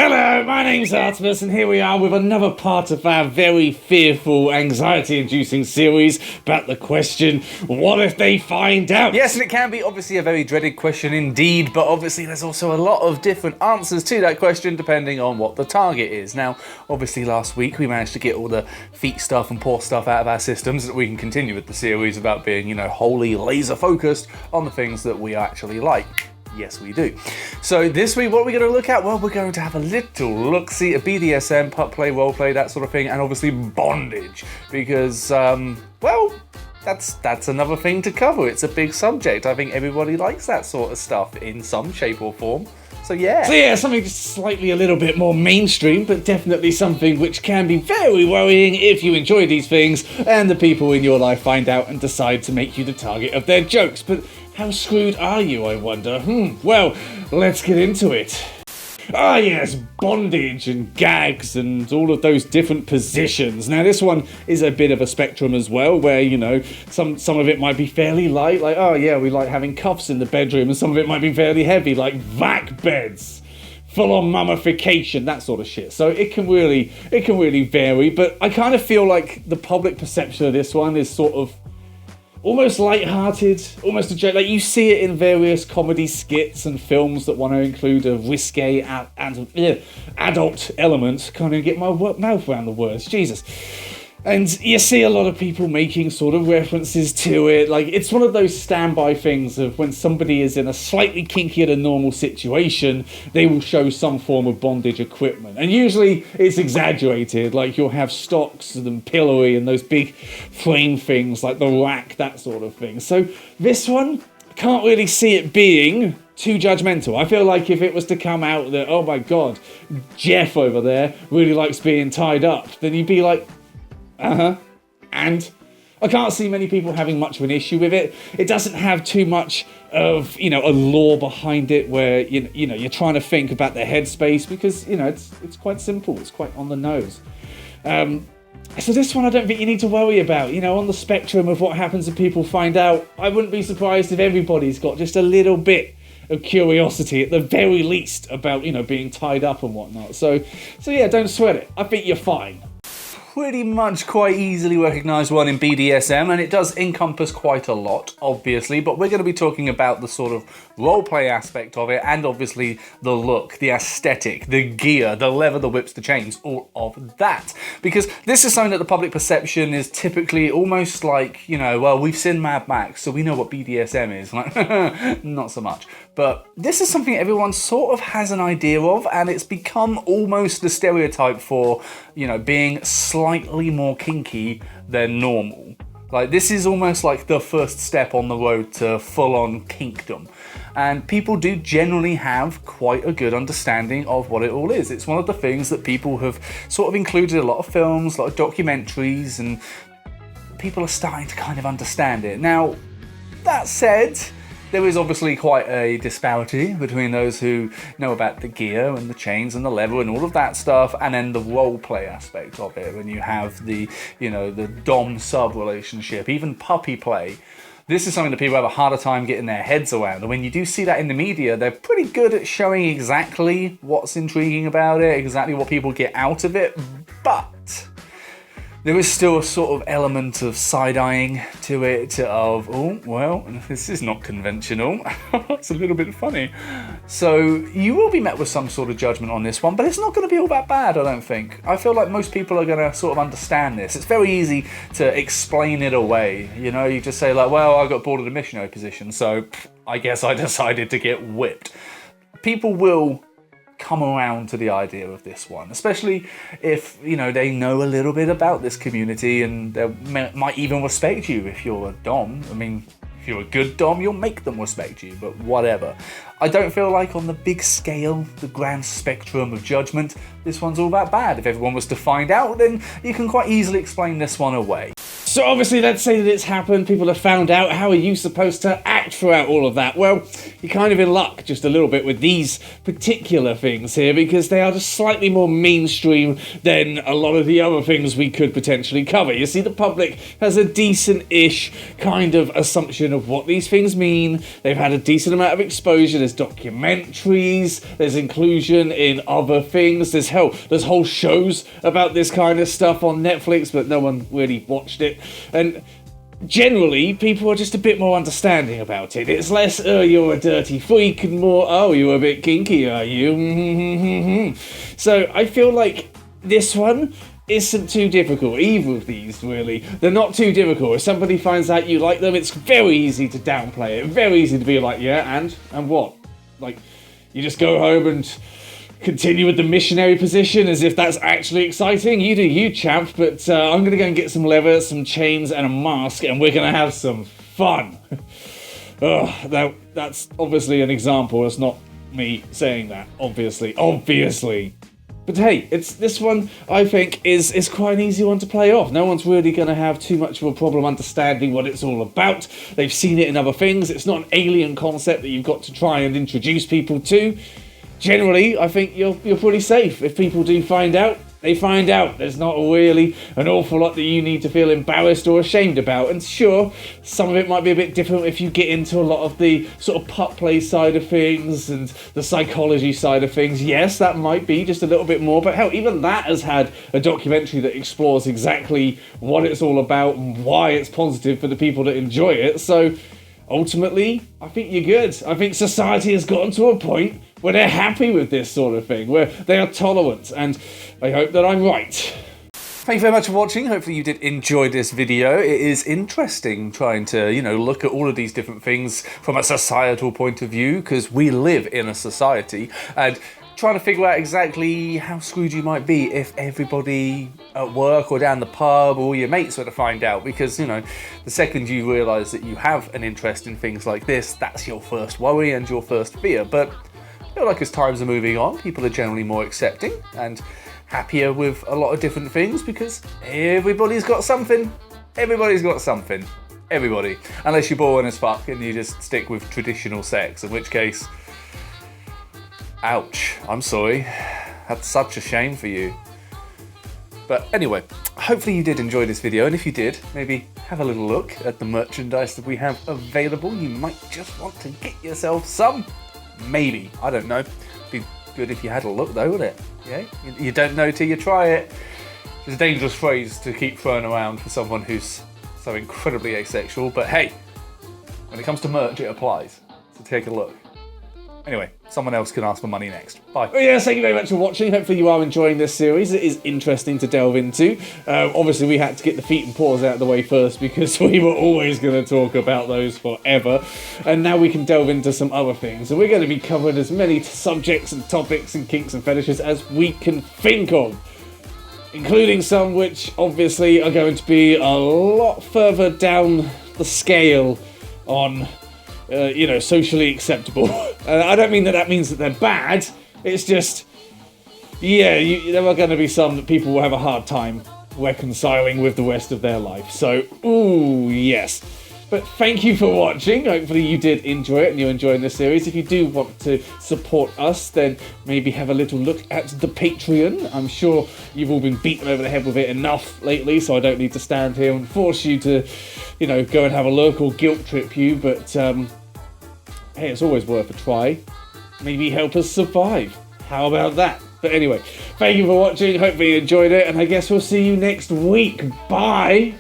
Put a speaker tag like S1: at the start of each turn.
S1: Hello, my name's Artemis, and here we are with another part of our very fearful, anxiety-inducing series about the question, what if they find out?
S2: Yes, and it can be obviously a very dreaded question indeed, but obviously there's also a lot of different answers to that question depending on what the target is. Now, obviously last week we managed to get all the feet stuff and paw stuff out of our systems so that we can continue with the series about being, wholly laser-focused on the things that we actually like. Yes, we do. So this week, what are we going to look at? Well, we're going to have a little look-see at BDSM, pup play, role play, that sort of thing, and obviously bondage, because, that's another thing to cover. It's a big subject. I think everybody likes that sort of stuff in some shape or form. So yeah, something just slightly a little bit more mainstream, but definitely something which can be very worrying if you enjoy these things and the people in your life find out and decide to make you the target of their jokes. But how screwed are you, I wonder? Well, let's get into it. Ah yes, bondage and gags and all of those different positions. Now this one is a bit of a spectrum as well, where, some of it might be fairly light, like, oh yeah, we like having cuffs in the bedroom, and some of it might be fairly heavy, like vac beds, full-on mummification, that sort of shit. So it can really vary, but I kind of feel like the public perception of this one is sort of almost light-hearted, almost a joke. Like, you see it in various comedy skits and films that want to include a risque adult element. Can't even get my mouth around the words, Jesus. And you see a lot of people making sort of references to it. Like, it's one of those standby things of when somebody is in a slightly kinkier than normal situation, they will show some form of bondage equipment. And usually it's exaggerated. Like, you'll have stocks and pillowy and those big frame things like the rack, that sort of thing. So this one, I can't really see it being too judgmental. I feel like if it was to come out that, oh my God, Jeff over there really likes being tied up, then you'd be like, and I can't see many people having much of an issue with it. It doesn't have too much of, a lore behind it where, you're trying to think about the headspace because, it's quite simple. It's quite on the nose. So this one I don't think you need to worry about. On the spectrum of what happens if people find out, I wouldn't be surprised if everybody's got just a little bit of curiosity at the very least about, being tied up and whatnot. So yeah, don't sweat it. I think you're fine. Pretty much quite easily recognised one in BDSM, and it does encompass quite a lot, obviously, but we're going to be talking about the sort of roleplay aspect of it, and obviously the look, the aesthetic, the gear, the leather, the whips, the chains, all of that. Because this is something that the public perception is typically almost like, we've seen Mad Max, so we know what BDSM is. Like, not so much. But this is something everyone sort of has an idea of, and it's become almost the stereotype for, being slightly more kinky than normal. Like, this is almost like the first step on the road to full-on kinkdom. And people do generally have quite a good understanding of what it all is. It's one of the things that people have sort of included in a lot of films, a lot of documentaries, and people are starting to kind of understand it. Now, that said, there is obviously quite a disparity between those who know about the gear and the chains and the leather and all of that stuff, and then the role play aspect of it, when you have the, the dom-sub relationship, even puppy play. This is something that people have a harder time getting their heads around, and when you do see that in the media, they're pretty good at showing exactly what's intriguing about it, exactly what people get out of it, but there is still a sort of element of side-eyeing to it, of, oh, well, this is not conventional. It's a little bit funny. So you will be met with some sort of judgment on this one, but it's not going to be all that bad, I don't think. I feel like most people are going to sort of understand this. It's very easy to explain it away. You just say, like, well, I got bored of the missionary position, so I guess I decided to get whipped. People will come around to the idea of this one, especially if they know a little bit about this community, and they might even respect you if you're a dom. I mean, if you're a good dom, you'll make them respect you, but whatever. I don't feel like on the big scale, the grand spectrum of judgment, this one's all that bad. If everyone was to find out, then you can quite easily explain this one away.
S1: So obviously, let's say that it's happened, people have found out, how are you supposed to act throughout all of that? Well, you're kind of in luck just a little bit with these particular things here, because they are just slightly more mainstream than a lot of the other things we could potentially cover. You see, the public has a decent-ish kind of assumption of what these things mean. They've had a decent amount of exposure. There's documentaries, there's inclusion in other things, there's whole shows about this kind of stuff on Netflix, but no one really watched it. And generally, people are just a bit more understanding about it. It's less, you're a dirty freak, and more, you're a bit kinky, are you? So I feel like this one isn't too difficult. Either of these, really. They're not too difficult. If somebody finds out you like them, it's very easy to downplay it. Very easy to be like, yeah, and what? Like, you just go home and continue with the missionary position as if that's actually exciting. You do you, champ, but I'm going to go and get some leather, some chains, and a mask, and we're going to have some fun. That's obviously an example. It's not me saying that, obviously. But hey, this one, I think, is quite an easy one to play off. No one's really going to have too much of a problem understanding what it's all about. They've seen it in other things. It's not an alien concept that you've got to try and introduce people to. Generally, I think you're pretty safe. If people do find out, they find out. There's not really an awful lot that you need to feel embarrassed or ashamed about. And sure, some of it might be a bit different if you get into a lot of the sort of pup play side of things and the psychology side of things. Yes, that might be just a little bit more. But hell, even that has had a documentary that explores exactly what it's all about and why it's positive for the people that enjoy it. So ultimately, I think you're good. I think society has gotten to a point where they're happy with this sort of thing, where they are tolerant, and I hope that I'm right.
S2: Thank you very much for watching. Hopefully you did enjoy this video. It is interesting trying to, look at all of these different things from a societal point of view, because we live in a society, and trying to figure out exactly how screwed you might be if everybody at work or down the pub or your mates were to find out, because, the second you realise that you have an interest in things like this, that's your first worry and your first fear. But I feel like as times are moving on, people are generally more accepting and happier with a lot of different things, because everybody's got something. Everybody's got something. Everybody. Unless you're boring as fuck and you just stick with traditional sex, in which case, ouch, I'm sorry. That's such a shame for you. But anyway, hopefully you did enjoy this video, and if you did, maybe have a little look at the merchandise that we have available. You might just want to get yourself some. Maybe, I don't know. Be good if you had a look though, wouldn't it? Yeah, you don't know till you try it. It's a dangerous phrase to keep throwing around for someone who's so incredibly asexual, but hey, when it comes to merch, it applies. So take a look. Anyway, someone else can ask for money next. Bye.
S1: Well, yes, thank you very much for watching. Hopefully you are enjoying this series. It is interesting to delve into. Obviously, we had to get the feet and paws out of the way first, because we were always going to talk about those forever. And now we can delve into some other things. And we're going to be covering as many subjects and topics and kinks and fetishes as we can think of, including some which obviously are going to be a lot further down the scale on socially acceptable. I don't mean that means that they're bad. It's just, there are going to be some that people will have a hard time reconciling with the rest of their life. So, ooh, yes. But thank you for watching. Hopefully you did enjoy it and you're enjoying this series. If you do want to support us, then maybe have a little look at the Patreon. I'm sure you've all been beaten over the head with it enough lately, so I don't need to stand here and force you to, go and have a look or guilt trip you. But, hey, it's always worth a try. Maybe help us survive. How about that? But anyway, thank you for watching. Hopefully you enjoyed it, and I guess we'll see you next week. Bye!